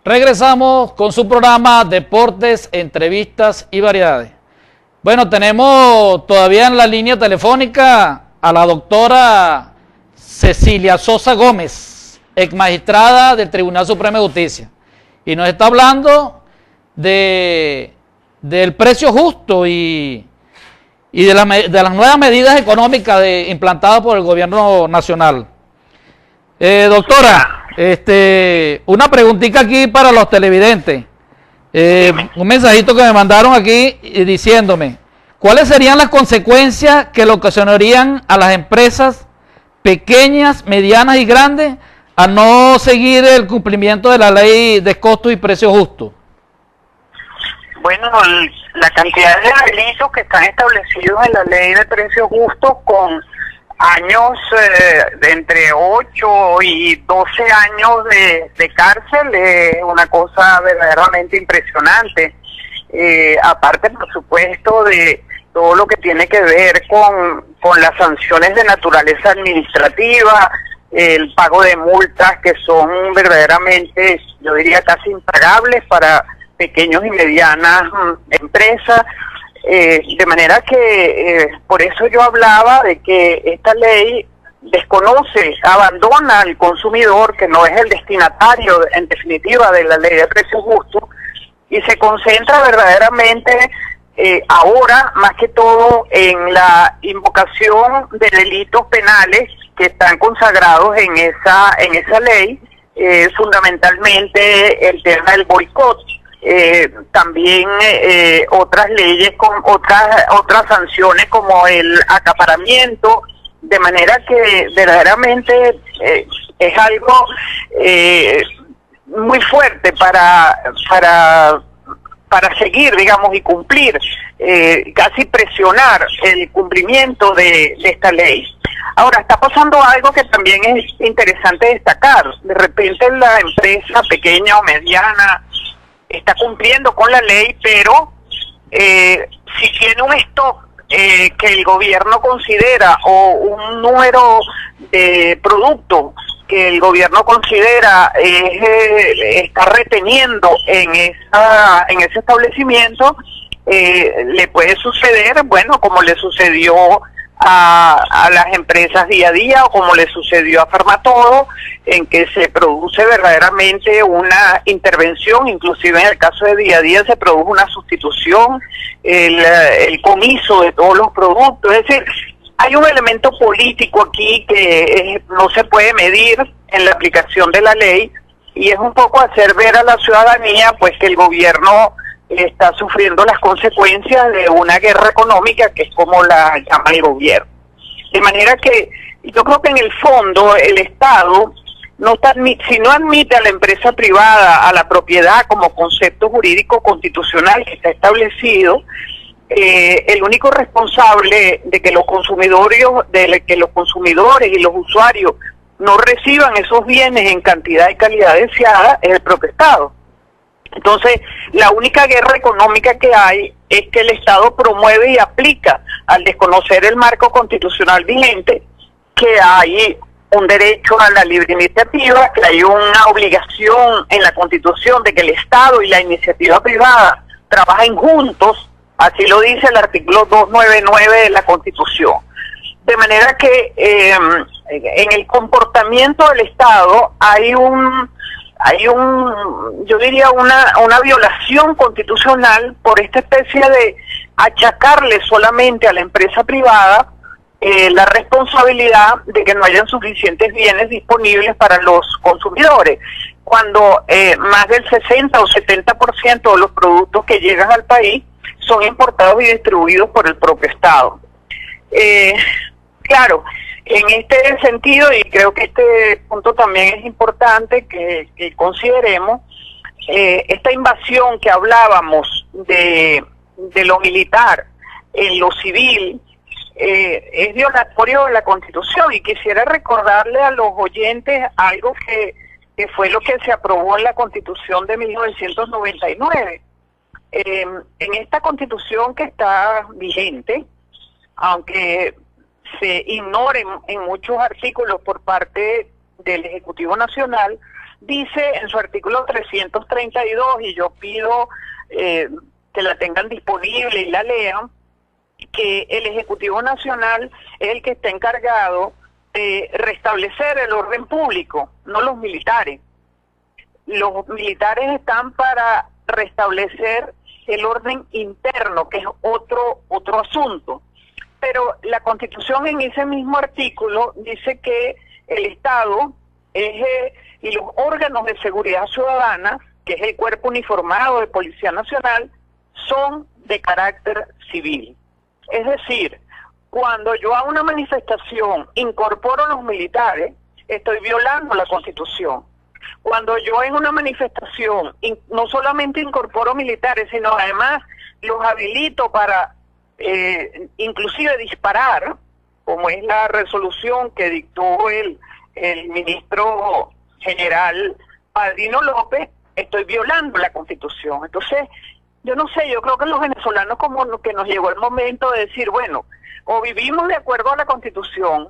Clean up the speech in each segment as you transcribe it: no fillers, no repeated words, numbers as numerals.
Regresamos con su programa Deportes, Entrevistas y Variedades. Bueno, tenemos todavía en la línea telefónica a la doctora Cecilia Sosa Gómez, ex magistrada del Tribunal Supremo de Justicia. Y nos está hablando del precio justo y de las nuevas medidas económicas implantadas por el gobierno nacional. Doctora, una preguntita aquí para los televidentes. Un mensajito que me mandaron aquí diciéndome, ¿cuáles serían las consecuencias que le ocasionarían a las empresas pequeñas, medianas y grandes a no seguir el cumplimiento de la ley de costos y precios justos? Bueno, la cantidad de delitos que están establecidos en la ley de precios justos con años de entre 8 y 12 años de cárcel es una cosa verdaderamente impresionante. Aparte, por supuesto, de todo lo que tiene que ver con las sanciones de naturaleza administrativa, el pago de multas que son verdaderamente, yo diría, casi impagables para pequeños y medianas empresas. De manera que por eso yo hablaba de que esta ley desconoce, abandona al consumidor, que no es el destinatario en definitiva de la ley de precios justos, y se concentra verdaderamente ahora más que todo en la invocación de delitos penales que están consagrados en esa ley, fundamentalmente el tema del boicot. También otras leyes con otras sanciones como el acaparamiento, de manera que verdaderamente es algo muy fuerte para seguir, digamos, y cumplir, casi presionar el cumplimiento de esta ley. Ahora, está pasando algo que también es interesante destacar. De repente la empresa pequeña o mediana está cumpliendo con la ley, pero si tiene un stock que el gobierno considera o un número de productos que el gobierno considera está reteniendo en ese establecimiento, le puede suceder, bueno, como le sucedió a las empresas Día a Día o como le sucedió a Farmatodo, en que se produce verdaderamente una intervención, inclusive en el caso de Día a Día se produjo una sustitución, el comiso de todos los productos. Es decir, hay un elemento político aquí que no se puede medir en la aplicación de la ley, y es un poco hacer ver a la ciudadanía pues que el gobierno está sufriendo las consecuencias de una guerra económica, que es como la llama el gobierno. De manera que yo creo que en el fondo el Estado si no admite a la empresa privada a la propiedad como concepto jurídico constitucional que está establecido, el único responsable de que los consumidores y los usuarios no reciban esos bienes en cantidad y calidad deseada es el propio Estado. Entonces, la única guerra económica que hay es que el Estado promueve y aplica, al desconocer el marco constitucional vigente, que hay un derecho a la libre iniciativa, que hay una obligación en la Constitución de que el Estado y la iniciativa privada trabajen juntos, así lo dice el artículo 299 de la Constitución. De manera que en el comportamiento del Estado hay yo diría una violación constitucional por esta especie de achacarle solamente a la empresa privada la responsabilidad de que no hayan suficientes bienes disponibles para los consumidores, cuando más del 60 o 70% de los productos que llegan al país son importados y distribuidos por el propio Estado. Claro, en este sentido, y creo que este punto también es importante que consideremos, esta invasión que hablábamos de lo militar en lo civil, es violatorio de la Constitución, y quisiera recordarle a los oyentes algo que que fue lo que se aprobó en la Constitución de 1999. En esta Constitución que está vigente, aunque se ignoren en muchos artículos por parte del Ejecutivo Nacional, dice en su artículo 332, y yo pido que la tengan disponible y la lean, que el Ejecutivo Nacional es el que está encargado de restablecer el orden público, no los militares. Los militares están para restablecer el orden interno, que es otro asunto. Pero la Constitución en ese mismo artículo dice que el Estado y los órganos de seguridad ciudadana, que es el cuerpo uniformado de Policía Nacional, son de carácter civil. Es decir, cuando yo a una manifestación incorporo a los militares, estoy violando la Constitución. Cuando yo en una manifestación no solamente incorporo militares, sino además los habilito para inclusive disparar, como es la resolución que dictó el ministro general Padrino López, estoy violando la Constitución. Entonces, yo no sé, yo creo que los venezolanos como que nos llegó el momento de decir, bueno, o vivimos de acuerdo a la Constitución,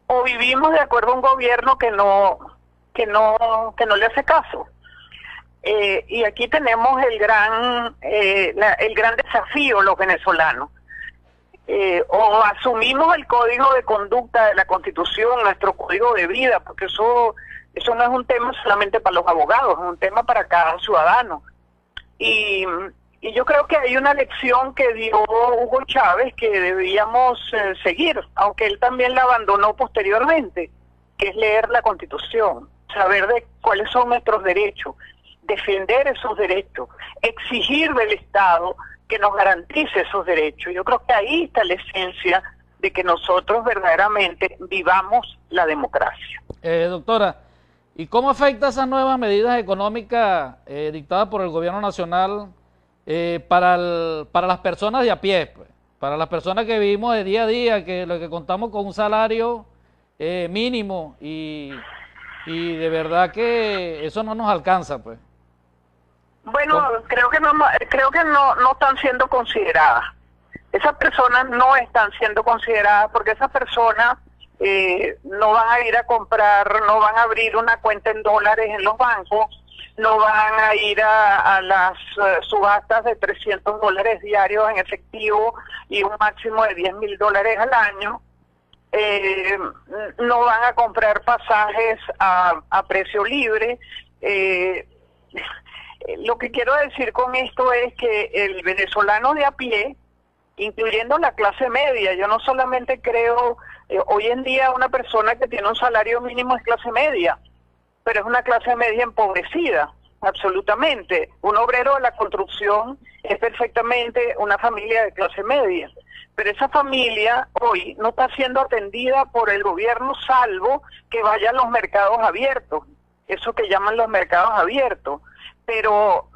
o vivimos de acuerdo a un gobierno que no le hace caso. Y aquí tenemos el gran desafío los venezolanos. O asumimos el código de conducta de la Constitución, nuestro código de vida, porque eso no es un tema solamente para los abogados, es un tema para cada ciudadano. Y yo creo que hay una lección que dio Hugo Chávez que debíamos seguir, aunque él también la abandonó posteriormente, que es leer la Constitución, saber de cuáles son nuestros derechos, defender esos derechos, exigir del Estado que nos garantice esos derechos. Yo creo que ahí está la esencia de que nosotros verdaderamente vivamos la democracia. Doctora, ¿y cómo afecta esas nuevas medidas económicas dictadas por el gobierno nacional para las personas de a pie, pues? Para las personas que vivimos de día a día, que lo que contamos con un salario mínimo y de verdad que eso no nos alcanza, pues? Bueno, creo que no están siendo consideradas. Esas personas no están siendo consideradas porque esas personas no van a ir a comprar, no van a abrir una cuenta en dólares en los bancos, no van a ir a las subastas de $300 diarios en efectivo y un máximo de $10,000 al año. No van a comprar pasajes a precio libre. Lo que quiero decir con esto es que el venezolano de a pie, incluyendo la clase media, yo no solamente creo, hoy en día una persona que tiene un salario mínimo es clase media, pero es una clase media empobrecida, absolutamente. Un obrero de la construcción es perfectamente una familia de clase media, pero esa familia hoy no está siendo atendida por el gobierno, salvo que vaya a los mercados abiertos, eso que llaman los mercados abiertos. Pero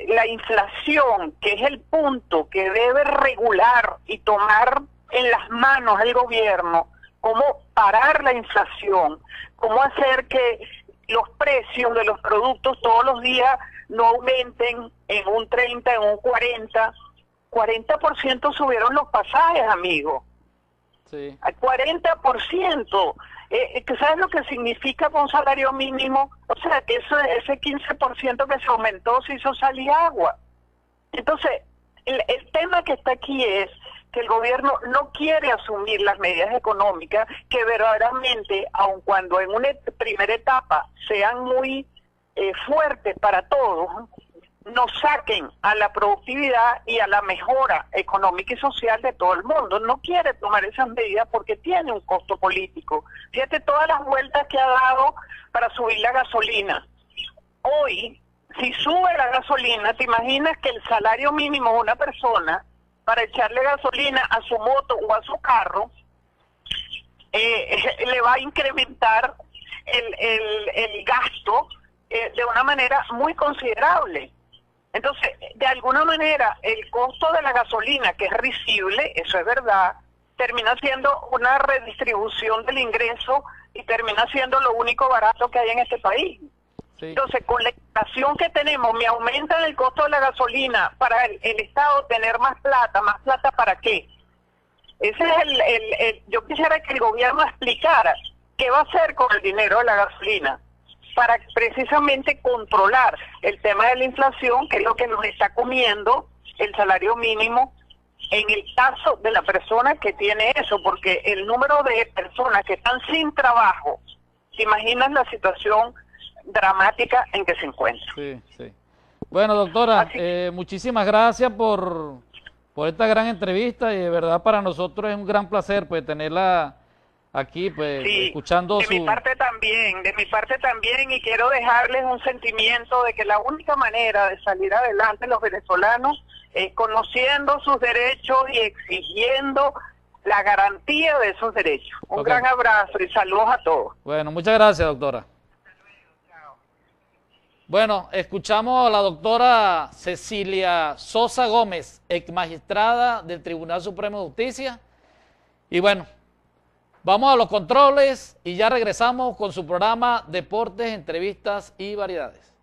la inflación, que es el punto que debe regular y tomar en las manos el gobierno, cómo parar la inflación, cómo hacer que los precios de los productos todos los días no aumenten en un 30, en un 40% subieron los pasajes, amigo. Sí. Al 40%. ¿Sabes lo que significa con un salario mínimo? O sea, que ese 15% que se aumentó se hizo salir agua. Entonces, el tema que está aquí es que el gobierno no quiere asumir las medidas económicas que verdaderamente, aun cuando en una primera etapa sean muy fuertes para todos, nos saquen a la productividad y a la mejora económica y social de todo el mundo. No quiere tomar esas medidas porque tiene un costo político. Fíjate todas las vueltas que ha dado para subir la gasolina. Hoy, si sube la gasolina, ¿te imaginas que el salario mínimo de una persona para echarle gasolina a su moto o a su carro le va a incrementar el gasto de una manera muy considerable? Entonces, de alguna manera, el costo de la gasolina, que es risible, eso es verdad, termina siendo una redistribución del ingreso y termina siendo lo único barato que hay en este país. Sí. Entonces, con la inflación que tenemos, me aumentan el costo de la gasolina para el Estado tener más plata ¿para qué? Ese es yo quisiera que el gobierno explicara qué va a hacer con el dinero de la gasolina para precisamente controlar el tema de la inflación, que es lo que nos está comiendo el salario mínimo en el caso de la persona que tiene eso, porque el número de personas que están sin trabajo, ¿te imaginas la situación dramática en que se encuentra? Sí, sí. Bueno, doctora, muchísimas gracias por esta gran entrevista y de verdad para nosotros es un gran placer pues tenerla aquí, pues sí, escuchando de mi parte también, y quiero dejarles un sentimiento de que la única manera de salir adelante los venezolanos es conociendo sus derechos y exigiendo la garantía de esos derechos. Un gran abrazo y saludos a todos. Bueno, muchas gracias, doctora. Bueno, escuchamos a la doctora Cecilia Sosa Gómez, ex magistrada del Tribunal Supremo de Justicia. Y bueno, vamos a los controles y ya regresamos con su programa Deportes, Entrevistas y Variedades.